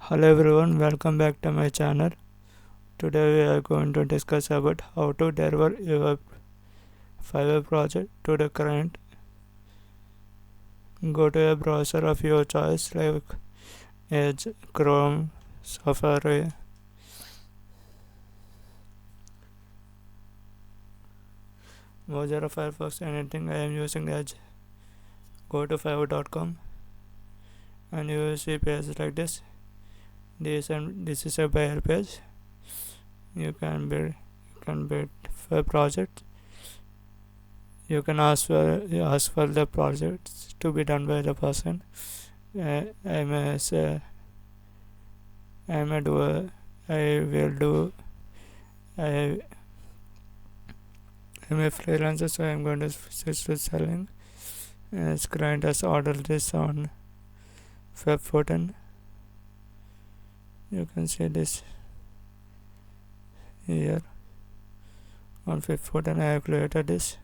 Hello everyone, welcome back to my channel. Today we are going to discuss about how to deliver your Fiverr project to the client. Go to a browser of your choice like Edge, Chrome, Safari, Mozilla Firefox, anything. I am using Edge. Go to fiverr.com and you will see page like this. This is a buyer page. You can build for project. You can ask for the projects to be done by the person. I'm a doer. I will do. I am a freelancer, so I'm going to switch to selling. As client has ordered this on Feb 14. You can see this here. On Feb 14, I have created this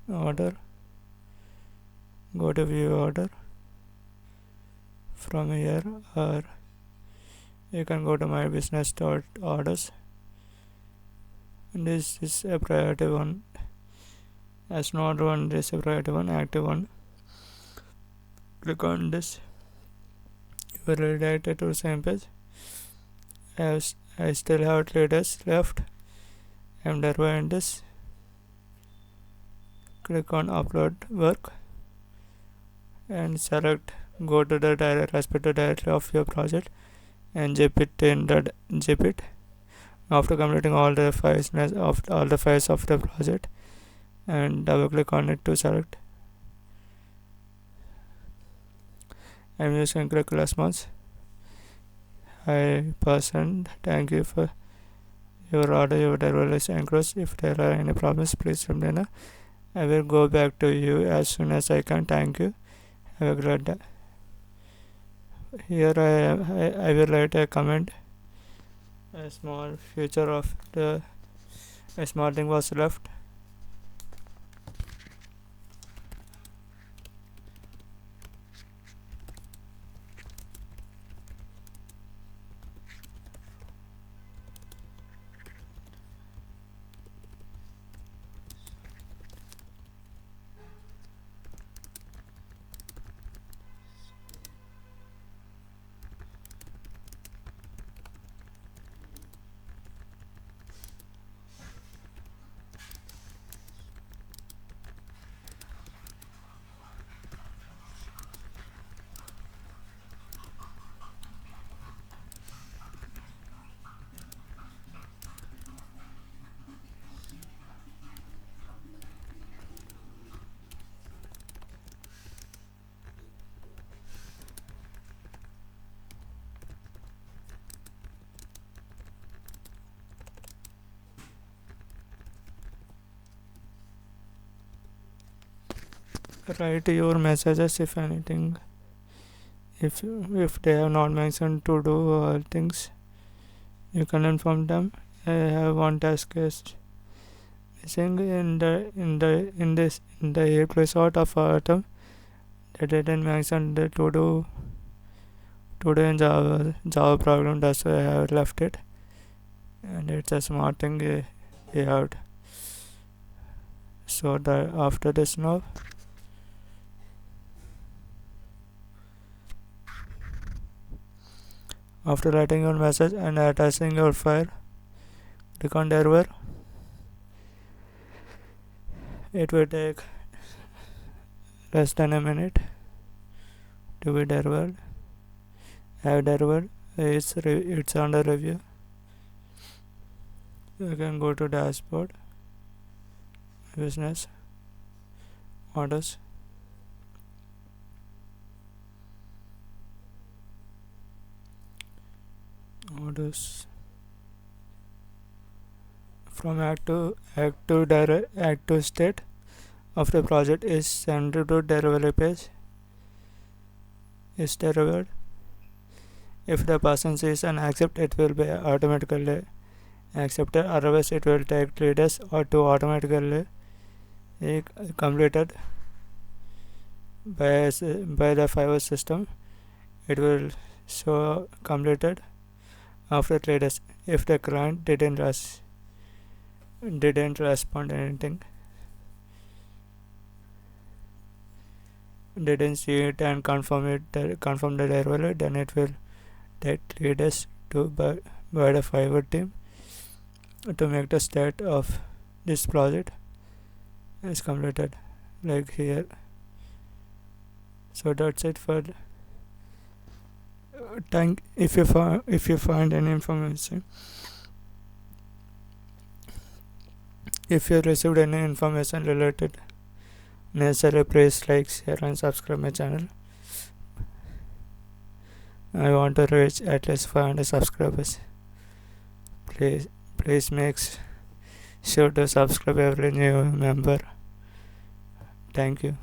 order. Go to view order from here, or you can go to my business orders. This is a priority one. As not one, this is a priority one, active one. Click on this. You will redirect it to the same page. As I still have 3 days left, I am delivering this. Click on upload work and select, go to the respective directory of your project and zip it in the zip it. After completing all the files of the project, and double click on it to select. I am using Quick Response. Hi person, thank you for your order. Your delivery is enclosed. If there are any problems, please let me know. I will go back to you as soon as I can. Thank you. Have a great day. Here I will write a comment. A small feature of a small thing was left. Write your messages if anything. If they have not mentioned to do all things, you can inform them. I have one task is missing in the episode of autumn. They didn't mention the to do in Java program. That's why I have left it, and it's a smart thing. You have so that after this now. After writing your message and attaching your file, click on deliver. It will take less than a minute to be delivered. I have delivered. It's under review. You can go to dashboard, business, orders. Orders from active state of the project is sent to delivery page is delivered. If the person says and accept, it will be automatically accepted. Otherwise, it will take 3 days or to automatically completed by the Fiverr system. It will so completed after 3 days. If the client didn't respond anything, didn't see it and confirm that error valid, then it will take 3 days by the Fiverr team to make the state of this project is completed, like here. So that's it for thank. If you find any information, if you received any information related, necessary, please like, share and subscribe my channel. I want to reach at least 500 subscribers. Please make sure to subscribe every new member. Thank you.